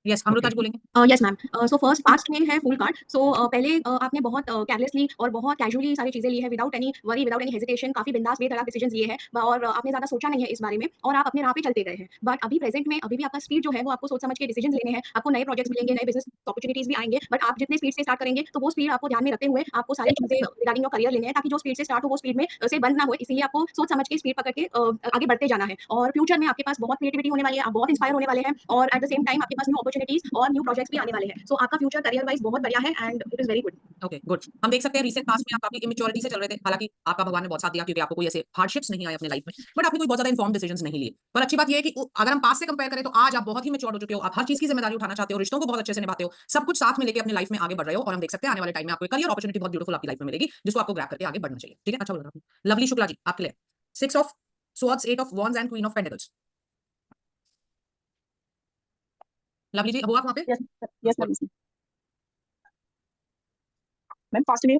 B: यस अमृता जी बोलेंगे।
D: Yes ma'am, so first past में है फुल कार्ड। सो पहले आपने बहुत केयरलेसली और बहुत कैजुअली सारी चीजें ली है, without any worry, without any hesitation, काफी बिंदास बेधड़क डिसीजंस लिए हैं, और आपने ज्यादा सोचा नहीं है इस बारे में, और आप अपने राह पे चलते गए हैं। बट अभी प्रेजेंट में अभी भी आपका स्पीड जो है वो आपको सोच समझ के डिसीजंस लेने हैं, आपको नए प्रोजेक्ट्स मिलेंगे, नए बिजनेस अपॉर्चुनिटीज भी आएंगे, बट आप जितने स्पीड से स्टार्ट करेंगे तो वो स्पीड आपको ध्यान में रखते हुए आपको सारी चीजें रिगार्डिंग योर करियर लेने हैं, ताकि जो स्पीड से स्टार्ट हो वो स्पीड में से बंद ना हो, इसीलिए आपको सोच समझ के स्पीड पकड़ के आगे बढ़ते जाना है। और फ्यूचर में आपके पास बहुत क्रिएटिविटी होने वाली है, आप बहुत इंस्पायर होने वाले हैं, और एट द सेम टाइम आपके पास न्यू अपॉर्चुनिटीज और न्यू प्रोजेक्ट्स भी आने वाले हैं। सो आपका फ्यूचर करियर वाइज बहुत बढ़िया है and it is very good.
B: Okay good. हम देख सकते हैं रिसेंट पास्ट में आप काफी इमेच्योरिटी से चल रहे थे, हालांकि आपका भगवान ने बहुत साथ दिया क्योंकि आपको कोई ऐसे हार्डशिप्स नहीं आए अपने लाइफ में, बट आपने कोई बहुत ज्यादा इन्फॉर्म डिसीजंस नहीं लिए। पर अच्छी बात यह है कि अगर हम पास्ट से कंपेयर करें तो आज आप बहुत ही मैच्योर हो चुके हो, आप हर चीज की जिम्मेदारी उठाना चाहते हो, रिश्तों को बहुत अच्छे से निभाते हो, सब कुछ साथ में लेके अपने लाइफ में आगे बढ़ रहे हो, और हम देख सकते हैं आने वाले टाइम में आपको करियर अपॉर्चुनिटी बहुत ब्यूटीफुल आपकी लाइफ में मिलेगी, जिसको आपको ग्रैब करके आगे बढ़ना चाहिए। ठीक है, अच्छा बोल रहा हूं। लवली शुक्ला जी आपके लिए 6 of swords, 8 of wands and queen of pentacles. Lovely जी अब आप वहां पे?
C: Yes ma'am. मैम पास्ट में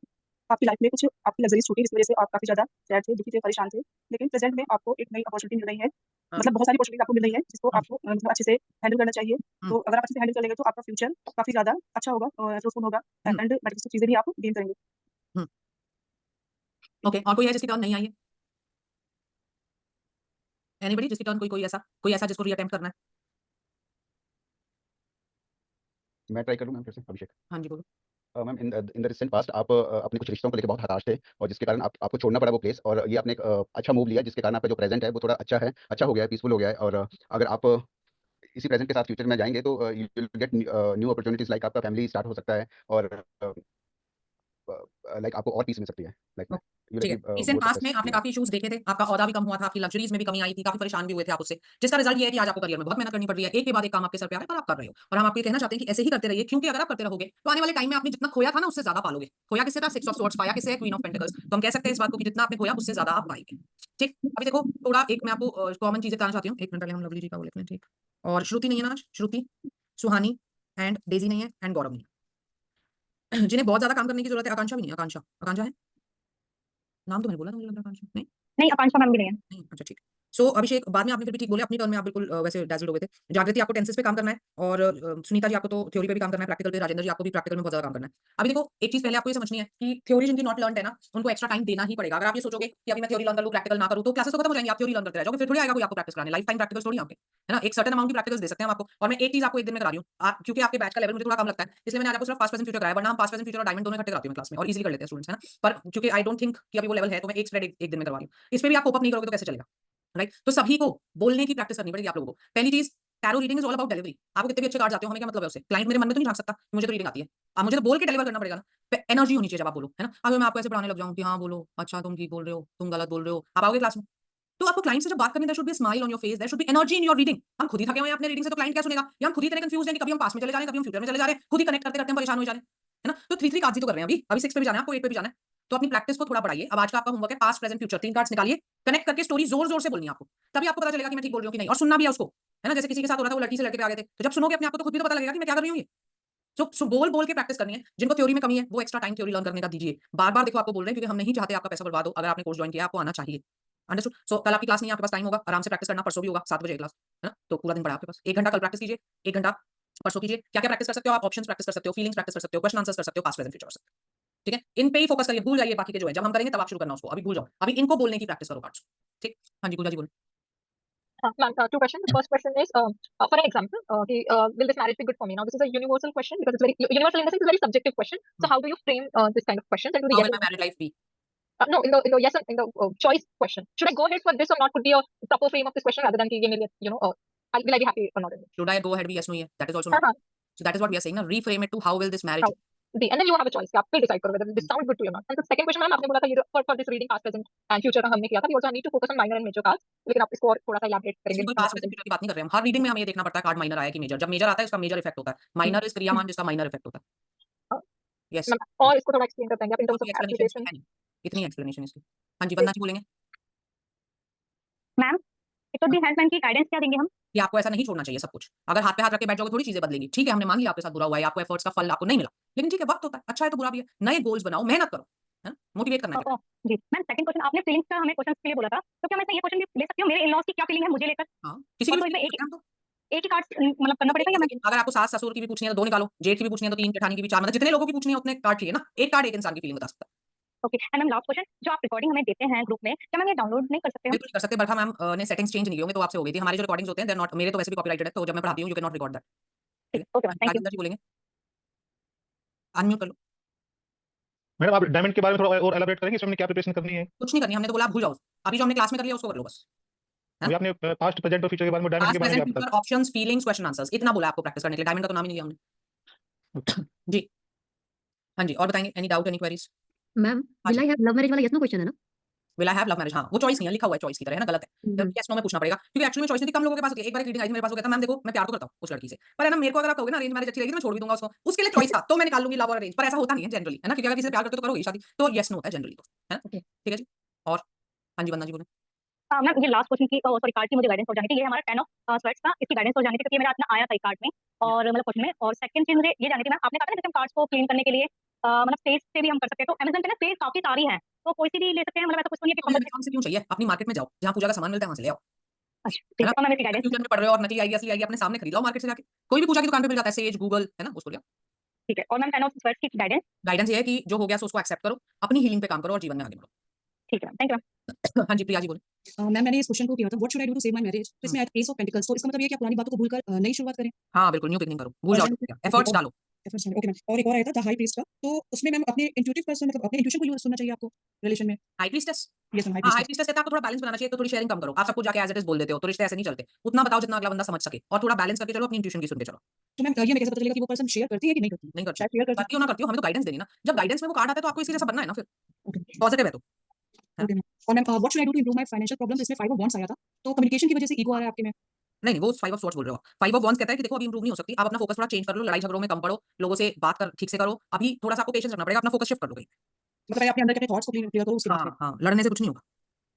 C: आपकी लाइफ में कुछ आपकी लग्जरीज छूटी, जिसकी वजह से आप काफी ज्यादा सैड थे, दुखी थे, परेशान थे, लेकिन प्रेजेंट में आपको एक नई अपॉर्चुनिटी मिल रही है, मतलब बहुत सारी अपॉर्चुनिटी आपको मिल रही है, जिसको आपको मतलब अच्छे से हैंडल करना चाहिए। तो अगर आप अच्छे से हैंडल करेंगे तो आपका फ्यूचर काफी ज्यादा अच्छा होगा और फ्रूटफुल होगा, एंड मटेरियल चीजें भी आप गेन करेंगे।
B: ओके और कोई है जिसकी टर्न नहीं आई है? एनीबॉडी जिसकी टर्न कोई ऐसा जिसको रीअटेम्प्ट करना है?
H: मैं ट्राई करूँ मैम फिर से? अभिषेक।
B: हाँ जी बोलो।
H: Ma'am in the recent past आप अपने कुछ रिश्तों को लेकर बहुत हताश थे, और जिसके कारण आपको छोड़ना पड़ा वो प्लेस, और ये आपने एक अच्छा मूव लिया जिसके कारण आपका जो प्रेजेंट है वो थोड़ा अच्छा हो गया है, पीसफुल हो गया है, और अगर आप इसी प्रेजेंट के साथ फ्यूचर में जाएंगे तो you will get new opportunities, like आपका फैमिली स्टार्ट हो सकता है और लाइक आपको और पीस मिल सकती है, लाइक यू
B: ठीक है,
H: रिसीव
B: रिसेंट
H: मोर
B: पास्ट में
H: सक्सेस।
B: आपने काफी इश्यूज देखे थे, आपका औहदा भी कम हुआ था, आपकी लग्जरीज में भी कमी आई थी, काफी परेशान भी हुए थे आप उससे, जिसका रिजल्ट ये है कि आज आपको करियर में बहुत मेहनत करनी पड़ रही है, एक के बाद एक काम आपके सर पे आ रहा है पर आप कर रहे हो, और हम आपको ये कहना चाहते हैं कि ऐसे ही करते रहिए, क्योंकि अगर आप करते रहोगे तो आने वाले टाइम में आपने जितना खोया था ना उससे ज्यादा पालोगे। खोया किससे था? 6 ऑफ स्वॉर्ड्स, पाया किससे? Queen of pentacles. तो हम कह सकते हैं इस बात को कि जितना आपने खोया उससे ज्यादा आप पाएंगे। ठीक, अभी देखो थोड़ा एक मैं आपको कॉमन चीजें बताना चाहती हूँ, एक मिनट पहले हम लवली जी का वो लिख लें। ठीक, और श्रुति नहीं है ना आज, श्रुति, सुहानी एंड डेजी नहीं है एंड गौरव नहीं है। जिन्हें बहुत ज्यादा काम करने की जरूरत है, आकांक्षा भी नहीं है, आकांक्षा, आकांक्षा है नाम तो मैंने बोला था, मुझे लग रहा है आकांक्षा नहीं।
J: नहीं, आकांक्षा मैम भी नहीं है।
B: नहीं, अच्छा ठीक। सो अभिषेक, बाद में आपने फिर भी ठीक बोले, अपनी टर्न में आप बिल्कुल वैसे डैज़ल्ड हो गए थे। जागृति, आपको टेंसेस पे काम करना है, और सुनीता जी आपको तो थ्योरी पे भी काम करना है, प्रैक्टिकल पे। राजेंद्र जी, आपको भी प्रैक्टिकल में बहुत ज्यादा काम करना है। अभी देखो एक चीज पहले आपको ये समझनी है कि थ्योरी जिनकी नॉट लर्नड है ना, उनको एक्स्ट्रा टाइम देना ही पड़ेगा। अगर आप ये सोचोगे कि अभी मैं थ्योरी लर्न कर लूं, प्रैक्टिकल ना करूं, तो क्लासेस तो खत्म हो जाएंगी, आप थ्योरी लर्न करते रह जाओगे, फिर थोड़ी आएगा कोई आपको प्रैक्टिस कराने। लाइफ टाइम प्रैक्टिकल थोड़ी आपके, है ना। एक सर्टेन अमाउंट की प्रैक्टिकल्स दे सकते हैं हम आपको, और मैं एक चीज आपको एक दिन में करा रही हूं, क्योंकि आपके बैच का लेवल मुझे थोड़ा कम लगता है, इसलिए मैंने आज आपको सिर्फ पास्ट प्रेजेंट फ्यूचर कराया, वरना हम पास्ट प्रेजेंट फ्यूचर और डायमंड दोनों इकट्ठे कराती हूं क्लास में, और इजीली कर लेते हैं स्टूडेंट्स, है ना। पर क्योंकि आई डोंट थिंक कि अभी वो लेवल है, तो मैं एक स्प्रेड एक दिन में करवा रही हूं। इस पे भी आप कोप अप नहीं करोगे तो कैसे चलेगा, राइट। तो सभी को बोलने की प्रैक्टिस करनी पड़ेगी आप लोगों को। पहली चीज, tarot reading is all about delivery. आपको कितने भी अच्छे कार्ड आते हो, हमें क्या मतलब है उससे? क्लाइंट मेरे मन में तो नहीं झांक सकता कि मुझे तो रीडिंग आती है, अब मुझे तो बोल के डिलीवर करना पड़ेगा ना। एनर्जी होनी चाहिए जब आप बोलो, है ना। अगर मैं आपको ऐसे पढ़ाने लग जाऊं कि हाँ बोलो, अच्छा तुम ठीक बोल रहे हो, तुम गलत बोल रहे हो, आप आओगे क्लास में तो आपको क्लाइंट से जब बात करनी, there should be a smile on your face, there should be energy in your reading. हम खुद ही थके हुए हैं अपने रीडिंग से, तो क्लाइंट क्या सुनेगा? या हम खुद ही इतने कंफ्यूज हैं कि कभी हम पास में चले जा रहे हैं, कभी हम फ्यूचर में चले जा रहे हैं, खुद ही कनेक्ट करते करते हम परेशान हो जा रहे हैं, है ना। तो 3 कार्ड्स ही तो कर रहे हैं अभी 6 पे भी जाना है आपको, 8 पे भी जाना है, तो अपनी प्रैक्टिस को थोड़ा बढ़ाइए। अब आज का आपका होमवर्क है पास्ट प्रेजेंट फ्यूचर, 3 कार्ड्स निकालिए, कनेक्ट करके स्टोरी जोर जोर से बोलनी है आपको, तभी आपको पता चलेगा कि मैं ठीक बोल रही हूं कि नहीं, और सुनना भी है उसको, है ना। जैसे किसी के साथ हो रहा था, वो लड़की से लड़के पे आ गए थे, तो जब सुनोगे अपने आप को तो खुद भी तो पता लगेगा कि मैं क्या कर रही हूँ ये। सो बोल बोल के प्रैक्टिस करनी है। जिनको थ्योरी में कमी है वो एक्स्ट्रा टाइम थ्योरी लर्न करने का दीजिए। बार बार देखो आपको बोल रहे हैं क्योंकि हम नहीं चाहते आपका पैसा बर्बाद हो। अगर आपने कोर्स ज्वाइन किया आपको आना चाहिए, अंडरस्टूड। सो कल आपकी क्लास नहीं है, आपके पास टाइम होगा, आराम से प्रैक्टिस करना। परसों भी होगा 7 बजे क्लास, है ना। तो पूरा दिन पड़ा आपके पास, 1 घंटा कल प्रैक्टिस कीजिए, 1 घंटा परसों कीजिए। क्या क्या प्रैक्टिस कर सकते हो आप? ऑप्शंस प्रैक्टिस कर सकते हो, फीलिंग्स प्रैक्टिस कर सकते हो, क्वेश्चन आंसर्स कर सकते हो, पास्ट प्रेजेंट फ्यूचर कर सकते हो, ठीक है। इन पे ही फोकस करिए, भूल जाइए बाकी के जो है, जब हम करेंगे तब आप शुरू करना उसको, अभी भूल जाओ, अभी इनको बोलने की प्रैक्टिस करो कार्ड्स, ठीक। हाँ जी, पूजा जी बोलो।
A: Ma'am, 2 questions. The first question is, for an example, will this marriage be good for me? Now, this is a universal question because it's very universal in the sense it's a very subjective question. So, how do you frame this kind of questions? And do the
B: How
A: yes
B: will my
A: or
B: married life be?
A: no, in the yes and in the choice question. Should I go ahead for this or not? Could be a proper frame of this question rather than कि ये मेरे लिए, will I be happy or not?
B: Should I go ahead with yes, no, yeah? That is also
A: हाँ,
B: not.
A: हाँ.
B: So that is what we are saying. Now reframe it to how will this marriage
A: How? And then you have a choice. आप फिर decide करो whether this sounds good to you or not. And the second question, ma'am, आपने बोला था ये for this reading past, present and future का हमने किया था. We also need to focus on minor and major cards. लेकिन आप इसको और थोड़ा सा elaborate करेंगे.
B: सिंपल पास्ट प्रेजेंट फ्यूचर की बात नहीं कर रहे हम। हर रीडिंग में हमें ये देखना पड़ता है कार्ड माइनर आया कि मेजर। जब मेजर आता है उसका मेजर इफेक्ट होता है। माइनर इज क्रियामान जिसका माइनर इफेक्ट होता है। यस,
A: मैम, और इसको थोड़ा एक्सप्लेन कर पाएंगे आप in terms of
B: explanation
A: application?
B: है नहीं, इतनी एक्सप्लेनेशन इसकी। हाँ जी, वंदना जी बोलेंगे।
J: Ma'am, it would be help ma'am की गाइडेंस क्या देंगे हम?
B: कि आपको ऐसा नहीं छोड़ना चाहिए सब कुछ। अगर हाथ पे हाथ रख के बैठ जाओगे थोड़ी चीजें बदलेंगी। ठीक है, हमने मान लिया आपके साथ बुरा हुआ है, आपको एफर्ट्स का फल आपको नहीं मिला, लेकिन ठीक है, वक्त होता है, अच्छा है तो बुरा भी है। नए गोल्स बनाओ, मेहनत करो, है ना, मोटिवेट करना है।
J: जी मैम, सेकंड क्वेश्चन, आपने फीलिंग्स का हमें क्वेश्चंस के लिए बोला था, तो क्या मैं ये क्वेश्चन भी ले सकती हूँ मेरे इन-लॉज की क्या फीलिंग है मुझे लेकर?
B: हाँ, किसी की
J: और
B: भी
J: कोई
B: फीलिंग
J: एक एक ही कार्ड मतलब करना पड़ेगा या मैं?
B: अगर आपको सास ससुर की भी पूछनी है तो 2 निकालो, जेठ की भी पूछनी है तो 3, जेठानी की भी 4, मतलब जितने लोगों की पूछनी है उतने कार्ड चाहिए ना। एक कार्ड एक इंसान की फीलिंग बता सकता है।
J: Okay, and ma'am last question, जो आप रिकॉर्डिंग हमें देते हैं ग्रुप में, क्या मैम ये डाउनलोड नहीं कर सकते हम?
B: बिल्कुल कर सकते हैं। बरखा मैम ने सेटिंग्स चेंज नहीं की होंगे तो आपसे हो गई थी। हमारी जो रिकॉर्डिंग्स होते हैं, दे आर नॉट, मेरे तो वैसे भी कॉपीराइटेड है, तो जब मैं पढ़ाती हूं you can not record that, ठीक है।
J: Okay ma'am, thank you.
B: Rajendra ji बोलेंगे, अनम्यूट कर लो।
K: मैडम आप डायमंड के बारे में थोड़ा और एलाबोरेट करेंगे, इसमें हमने क्या प्रिपरेशन करनी है?
B: कुछ नहीं करनी, हमने तो बोला आप भूल जाओ। अभी जो हमने क्लास में कर लिया उसको कर लो बस।
K: अभी आपने पास्ट प्रेजेंट और फ्यूचर के बारे में, डायमंड
B: पास्ट
K: के बारे में
B: प्रेजेंट
K: क्या
B: future, options, feelings, question answers, इतना बोला आपको प्रैक्टिस करने के लिए। डायमंड का तो नाम ही नहीं लिया हमने। जी हाँ जी, और बताएंगे, any doubt, any queries?
D: Ma'am, will I have love marriage वाला यस नो क्वेश्चन है ना?
B: Will I have love marriage, हाँ वो चॉइस नहीं है, लिखा हुआ है चॉइस की तरह, है ना, गलत है।
D: हम्म,
B: यस नो में पूछना पड़ेगा क्योंकि एक्चुअली में चॉइस नहीं थी, कम लोगों के पास होती है। एक बार एक रीडिंग आई थी मेरे पास, वो कहता मैम देखो मैं प्यार तो करता हूँ उस लड़की से, पर है ना मेरे को अगर आप कहोगे ना अरेंज मैरिज अच्छी लगेगी तो मैं छोड़ भी दूंगा उसको, उसके लिए चॉइस था तो मैं निकाल लूंगी लव और अरेंज, पर ऐसा होता नहीं है जनरली, है ना, क्योंकि अगर किसी से प्यार करते हो तो करोगे शादी, तो यस नो होता है जनरली, तो है ना।
D: Okay.
B: ठीक है जी। और हाँ जी, वंदना जी बोले।
J: हाँ मैम, ये लास्ट क्वेश्चन की सॉरी कार्ड की मुझे गाइडेंस हो जानी थी। ये हमारा 10 ऑफ स्वर्ड्स का, इसकी गाइडेंस हो जानी थी क्योंकि ये मेरा अपना आया था कार्ड में और मतलब क्वेश्चन में। और सेकंड चीज मुझे ये जाननी थी मैम, आपने कहा था ना जैसे हम कार्ड्स को क्लीन करने के लिए मतलब पेज से भी हम कर सकते हैं, तो अमेज़न पे ना पेज काफी सारी हैं, तो कोई सी भी ले सकते हैं, मतलब ऐसा कुछ तो नहीं है कि
B: तो अमेज़न से क्यों चाहिए? अपनी मार्केट में जाओ, जहाँ पूजा का सामान मिलता है वहाँ से ले आओ।
J: अच्छा ठीक है, तो मैम इसकी गाइडेंस।
B: फ्यूचर में पढ़ रहे हो और नकली आएगी असली आएगी, अपने सामने खरीद लो मार्केट से जाके, कोई भी पूजा की दुकान पे मिल जाता है, सेज, गूगल, है ना, उसको ले आओ।
J: ठीक है, और मैम 10 ऑफ स्वर्ड्स की गाइडेंस।
B: गाइडेंस ये है कि जो हो गया सो उसको एक्सेप्ट करो, अपनी हीलिंग पे काम करो और जीवन में आगे बढ़ो।
J: ठीक है, थैंक यू मैम।
B: हाँ जी, प्रिया जी बोले।
I: मैम मैंने इस क्वेश्चन को किया था, what should I do to save my marriage, तो इसमें एस ऑफ पेंटिकल्स, तो इसका मतलब ये है कि आप पुरानी बातों को भूलकर नई शुरुआत करें।
B: हाँ बिल्कुल, न्यू बिगिनिंग करो, भूल जाओ, एफर्ट्स डालो।
I: ओके मैम, और एक और आया था द हाई प्रीस्ट का, तो उसमें मैम अपने इंट्यूटिव पर्सन, मतलब अपने इंट्यूशन को यूज सुनना चाहिए आपको रिलेशन में।
B: High priestess,
C: yes ma'am, high
B: हाँ, हाई
C: प्रीस्टेस।
B: प्रीस्टेस कहते हैं आपको थोड़ा बैलेंस बनाना चाहिए, तो थोड़ी शेयरिंग कम करो। आप सब कुछ जाके एज़ इट इज़ बोल देते हो, तो रिश्ते ऐसे नहीं चलते। उतना बताओ जितना अगला बंदा समझ सके और थोड़ा बैलेंस करके चलो, अपनी इंट्यूशन की सुन के चलो।
C: तो मैम ये मैं कैसे पता चलेगा कि वो पर्सन शेयर करती है कि नहीं करती?
B: नहीं करती।
C: शायद शेयर करती
B: करती हो ना करती हो, हमें तो गाइडेंस देनी है ना। जब गाइडेंस में वो कार्ड आता है तो आपको इसके जैसा बनना है ना फिर।
C: ओके,
B: पॉजिटिव है तो। है ना?
C: Okay ma'am. और ma'am what should I do to improve my financial problems? इसमें 5 ऑफ वांड्स आया था, तो कम्युनिकेशन की वजह से ईगो आ रहा है आपके में।
B: नहीं, नहीं, वो 5 ऑफ स्वॉर्ड्स बोल रहे हो। 5 ऑफ वॉन्ड्स कहता है कि देखो अभी इंप्रूव नहीं हो सकती। आप अपना फोकस थोड़ा चेंज कर लो, लड़ाई झगड़ों में कम पड़ो, लोगों से बात कर ठीक से करो। अभी थोड़ा-सा आपको पेशेंस रखना पड़ेगा, अपना फोकस शिफ्ट कर लो कहीं।
C: मतलब पहले अपने अंदर के अपने थॉट्स को क्लियर करो, उसके बाद
B: हाँ, हाँ, लड़ने से कुछ नहीं होगा।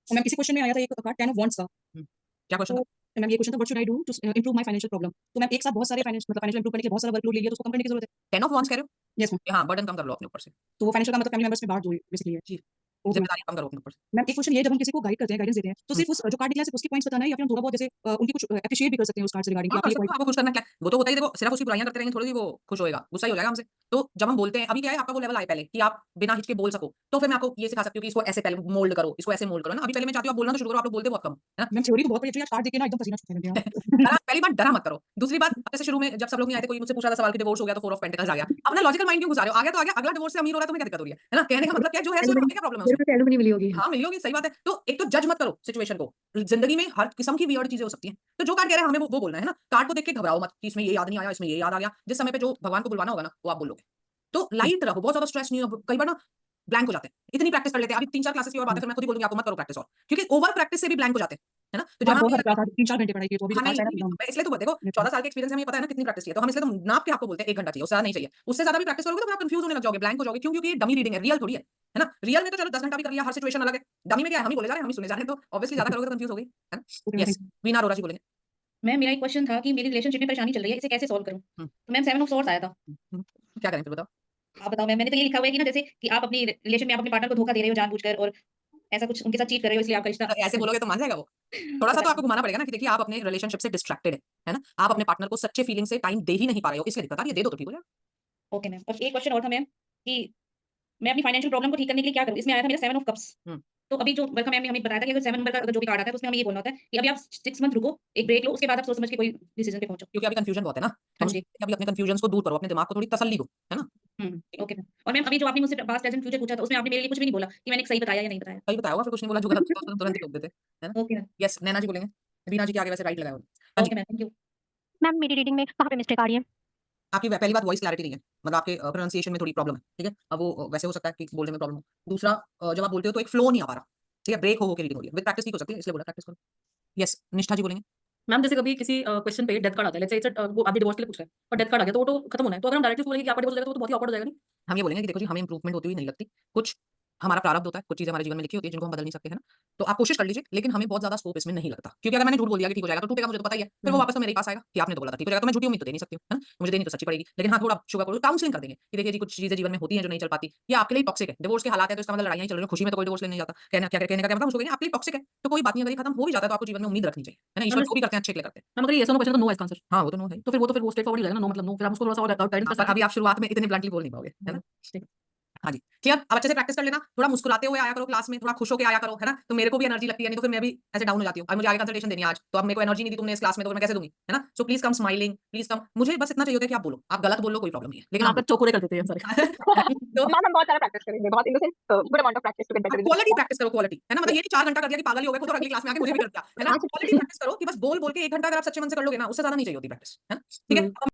C: तो मैम इसी क्वेश्चन में आया था एक कार्ड 10 ऑफ वांड्स का।
B: क्या क्वेश्चन
C: तो
B: था?
C: मैम ये क्वेश्चन था what should I do to improve my financial problem? तो मैम एक साथ बहुत सारे फाइनेंशियल इंप्रूव करने के लिए बहुत सारा वर्कलोड ले लिया, तो उसको कम करने की जरूरत है।
B: 10 ऑफ वॉन्ड्स कह रहे हो?
C: Yes ma'am.
B: हाँ, बर्डन कम कर लो अपने ऊपर से।
C: तो वो फाइनेंशियल का मतलब फैमिली मेंबर्स में बांट दो बेसिकली है।
B: जी।
C: Okay ma'am.
B: ज़िम्मेदारी कम करो अपने ऊपर से।
C: मैम एक क्वेश्चन ये है, जब हम किसी को गाइड करते हैं, गाइडेंस देते हैं, तो सिर्फ उस जो कार्ड निकला है सिर्फ उसके पॉइंट्स बताना है या फिर हम थोड़ा बहुत जैसे उनकी कुछ एप्रिशिएट भी कर सकते हैं उस कार्ड से रिगार्डिंग कि
B: हाँ, कर
C: आपने ये
B: सकते हो, आपको खुश करना क्या है? वो तो होता ही देखो, सिर्फ उसकी बुराइयाँ करते रहेंगे थोड़ी ही वो खुश होएगा, गुस्सा ही हो जाएगा हमसे। तो जब हम बोलते हैं अभी क्या है आपका वो लेवल आए पहले कि आप बिना हिचके बोल सको, तो फिर मैं आपको ये सिखा सकती हूँ कि इसको ऐसे पहले मोल्ड करो, इसको ऐसे मोल्ड करो ना। अभी पहले मैं चाहती हूँ आप बोलना तो शुरू करो, आप लोग बोलते बहुत कम, है ना?
C: मैम थ्योरी तो बहुत बढ़िया कार्ड देख के ना एकदम पसीना छूटने लग गया।
B: डरा पहली बात डरा मत करो। दूसरी बात जैसे शुरू में जब सब लोग नहीं आए थे, कोई मुझसे पूछ रहा था सवाल कि डिवोर्स हो गया तो 4 ऑफ पेंटिकल्स आ गया। अपना लॉजिकल माइंड क्यों घुसा रहे हो? आ गया तो आ गया, अगला डिवोर्स से अमीर हो रहा है तो तुम्हें क्या दिक्कत हो रही है ना? कहने का मतलब क्या है जो है सो क्या प्रॉब्लम है उसमें?
D: मेरे को एलुमनी मिली होगी।
B: हाँ, मिली होगी, सही बात है। तो एक तो जज मत करो सिचुएशन को। ज़िंदगी में हर किस्म की वियर्ड चीज़ें हो सकती हैं। तो जो कार्ड कह रहे हैं हमें वो बोलना है ना। कार्ड को देख के घबराओ मत कि इसमें ये याद नहीं आया, इसमें ये याद आ गया। जिस समय पे जो भगवान को बुलवाना होगा ना, वो आप बोलोगे। तो लाइट रहो, बहुत ज़्यादा स्ट्रेस नहीं हो। कई बार ना ब्लैंक हो जाते हैं। इतनी प्रैक्टिस कर लेते हैं। अभी 3-4 क्लासेस की और बात है, फिर मैं खुद ही बोलूँगी आपको मत करो प्रैक्टिस और। क्योंकि ओवर प्रैक्टिस से भी ब्लैंक हो जाते हैं, है ना? तो
C: हाँ,
B: जहाँ
C: बहुत
B: भी
C: सारा क्लास 3-4 घंटे पढ़ाई की तो अभी जो
B: हाँ, नहीं,
C: कार्ड्स है ना एकदम।
B: इसलिए तो देखो 14 साल के एक्सपीरियंस से हमें पता है ना कितनी प्रैक्टिस चाहिए। तो हम इसलिए तो नाप के आपको बोलते हैं 1 घंटा चाहिए, उससे ज़्यादा नहीं चाहिए। उससे ज़्यादा भी प्रैक्टिस करोगे तो फिर आप कंफ्यूज होने लग जाओगे, ब्लैंक हो जाओगे। क्यों? क्योंकि ये डमी रीडिंग है, रियल थोड़ी है ना? रियल में तो चलो 10 घंटा भी कर लिया, हर सिचुएशन अलग है। डमी में क्या है, हम ही बोले जा रहे हैं, हम ही सुने जा रहे हैं, तो ऑब्वियसली ज़्यादा करोगे तो कंफ्यूज होगे, है ना?
C: Okay ma'am,
B: yes,
C: thank you.
B: Veena Arora ji बोलेंगे।
A: मैम मेरा एक क्वेश्चन था कि मेरी रिलेशनशिप में परेशानी चल रही है, इसे कैसे सॉल्व करूँ?
B: हुँ।
A: तो मैम 7 ऑफ स्वॉर्ड्स आया था।
B: क्या करें फिर बताओ?
A: आप बताओ मैम, मैंने तो ये लिखा हुआ है कि ना जैसे कि आप अपनी रिलेशन में आप अपने पार्टनर को धोखा दे रहे हो जानबूझकर और ऐसा कुछ उनके साथ चीट कर रहे हो इसलिए आपका रिश्ता
B: तो ऐसे बोलोगे तो मान जाएगा वो? थोड़ा-सा
A: पता
B: तो आपको
A: नहीं।
B: घुमाना पड़ेगा ना कि देखिए आप अपने रिलेशनशिप से डिस्ट्रैक्टेड है ना? आप अपने पार्टनर को सच्चे फीलिंग से टाइम दे ही नहीं पा रहे हो, इसलिए दिक्कत आ रही है, दे दो तो ठीक हो जाएगा।
A: Okay ma'am. और एक क्वेश्चन और था मैम कि मैं अपनी फाइनेंशियल प्रॉब्लम को ठीक करने के लिए क्या करूँ? इसमें आया था मेरा 7 ऑफ कप्स।
B: हुँ।
A: तो अभी जो वर्क मैम ने हमें बताया था कि अगर 7 नंबर का अगर जो भी कार्ड आता है तो उसमें हमें ये बोलना होता है कि अभी आप 6 मंथ रुको, एक ब्रेक लो, उसके बाद आप सोच समझ के कोई डिसीजन पे पहुंचो।
B: क्योंकि अभी कन्फ्यूजन बहुत है ना?
A: हाँ
B: हम
A: जी।
B: सोचते हैं कि अभी अपने कन्फ्यूजन्स को दूर करो, अपने दिमाग को थोड़ी तसल्ली दो, है ना?
A: Okay ma'am. और मैम अभी जो आपने मुझसे पास्ट प्रेजेंट फ्यूचर पूछा था उसमें आपने मेरे लिए कुछ भी नहीं बोला कि मैंने सही बताया या नहीं बताया।
B: सही बताया होगा, फिर कुछ नहीं बोला, जो गलत होता है उसको तुरंत ही टोक देते, है ना?
A: Okay ma'am.
B: यस, नैना जी बोलेंगे। वीना जी के आगे वैसे राइट लगाया हुआ है। हाँ जी,
A: okay ma'am, thank you.
J: Ma'am मेरी रीडिंग में कहाँ पे मिस्टेक आ रही है?
B: आपकी पहली बात वॉइस क्लैरिटी नहीं है, मतलब आपके प्रोनंसिएशन में थोड़ी प्रॉब्लम है, ठीक है? अब वो वैसे हो सकता है कि बोलने में प्रॉब्लम हो। दूसरा जब आप बोलते हो तो एक फ्लो नहीं आ पा रहा, ठीक है? ब्रेक हो के रीडिंग हो रही है। विद प्रैक्टिस ठीक हो सकती है, इसलिए बोला प्रैक्टिस करो। यस, निष्ठा जी बोलेंगे।
E: मैम जैसे कभी किसी क्वेश्चन पे डेथ कार्ड आता है, लेट्स से इट्स वो आप डिवोर्स के लिए पूछ रहे हैं और डेथ कार्ड आ गया तो वो तो खत्म होना है, तो अगर हम डायरेक्टली बोलेंगे कि आपका डिवोर्स हो जाएगा तो वो तो बहुत ही ऑकवर्ड हो जाएगा नहीं?
B: हम ये बोलेंगे कि देखो जी हमें इंप्रूवमेंट होती हुई नहीं लगती। कुछ हमारा प्रारब्ध होता है, कुछ चीज़ें हमारे जीवन में लिखी होती है जिनको हम बदल नहीं सकते, है ना? तो आप कोशिश कर लीजिए, लेकिन हमें बहुत ज़्यादा स्कोप इसमें नहीं लगता। क्योंकि अगर मैंने झूठ बोल दिया कि ठीक हो जाएगा तो टूटेगा, मुझे तो पता ही है। फिर वो वापस तो मेरे ही पास आएगा कि आपने तो बोला था ठीक हो जाएगा, तो मैं झूठी उम्मीद तो दे नहीं सकती हूँ, है ना? मुझे देनी तो सच्ची पड़ेगी। लेकिन हाँ, थोड़ा शुगर करो, काउंसलिंग कर देंगे कि देखिए जी कुछ चीज़ें जीवन में होती हैं जो नहीं चल पाती या आपके लिए टॉक्सिक है। डिवोर्स के हालात है तो इसका मतलब लड़ाइयाँ ही चल रही हैं, खुशी में तो कोई डिवोर्स लेने नहीं जाता। कहने का क्या मतलब उसको कहेंगे आपके लिए टॉक्सिक है, तो कोई बात नहीं, अगर ये खत्म हो भी जाता है तो आपको जीवन में उम्मीद रखनी चाहिए, है ना? ईश्वर जो भी करते हैं अच्छे के लिए करते हैं।
E: मैम अगर ये येस और नो क्वेश्चन तो नो है इसका आंसर।
B: हाँ, वो तो नो है।
E: तो फिर वो स्ट्रेट फॉरवर्ड ही रहेगा ना, नो मतलब नो, फिर आप उसको थोड़ा-सा और गाइडेंस कर
B: पर
E: सकते
B: अभी आप शुरुआत में इतने ब्लंटली बोल नहीं पाओगे, है ना?
E: ठीक है।
B: हाँ जी, क्लियर? अब अच्छे से प्रैक्टिस कर लेना, थोड़ा मुस्कुराते हुए आया करो क्लास में, थोड़ा खुश होके आया करो, है ना? तो मेरे को भी एनर्जी लगती है, नहीं तो फिर मैं भी ऐसे डाउन हो जाती हूँ। अब मुझे आगे कंसल्टेशन देनी है आज, तो अब मेरे को एनर्जी नहीं दी तुमने इस क्लास में, तो मैं कैसे दूँगी, है ना? So please come smiling, please कम मुझे बस इतना चाहिए होता है कि आप बोलो, आप गलत बोल लो कोई प्रॉब्लम नहीं है, लेकिन आप
E: आपका चौकोरे कर देते हैं हम सारे।
B: तो
C: मैम हम बहुत सारा प्रैक्टिस करेंगे, बहुत in the sense good amount of practice to get better in
B: quality practice करो, क्वालिटी, है ना? मतलब ये नहीं 4 घंटा कर दिया कि पागल ही हो गए खुद और अगली क्लास में आके मुझे भी कर दिया, है ना? क्वालिटी प्रैक्टिस करो कि बस बोल-बोल के 1 घंटा अगर आप सच्चे मन से कर लोगे ना, उससे ज़्यादा नहीं चाहिए होती प्रैक्टिस, है ना? ठीक है?